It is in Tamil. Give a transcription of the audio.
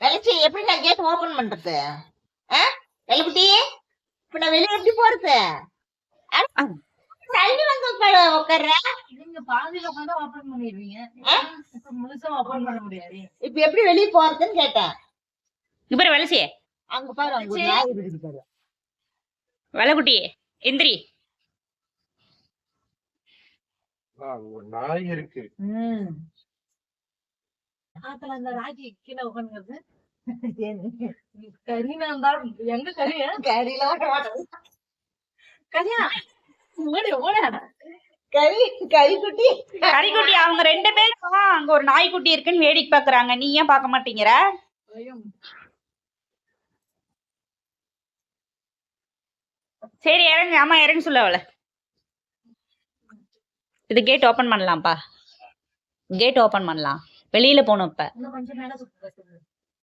வெளிச்சி எப்படி நான் கேட் ஓபன் பண்றது? வெள்ளக்குட்டி, இப்ப நான் வெளியே எப்படி போறது? தள்ளி வந்து உட்கார்ற. நீங்க பாதியில உட்காந்து ஓபன் பண்ணிடுவீங்க, முழுசா ஓபன் பண்ண முடியாது. இப்ப எப்படி வெளியே போறதுன்னு கேட்டேன். இப்ப வெளிச்சி அங்க பாரு, அங்க ஒரு நாய் இருக்குது பாரு. வெள்ளக்குட்டி எந்திரி. நாய் இருக்கு. ஆத்துல அந்த ராஜி கீழே உட்காந்துருது. கரீனா இருந்தா எங்க கரியா கறிலாம் கரியா ஓடி ஓடாட கறிக்குட்டி கறிக்குட்டி அவங்க 2 பேரும் அங்க ஒரு நாய்க்குட்டி இருக்குன்னு வேடிக்கை பாக்குறாங்க. நீ ஏன் பாக்க மாட்டேங்கிற? சரி இறங்கு. ஆமா இறங்கு சொல்ல அவளை. இது கேட் ஓபன் பண்ணலாம்ப்பா. கேட் ஓபன் பண்ணலாம். வெளியில போகணும் இப்ப. இன்னும் கொஞ்சம் மேல சுத்து.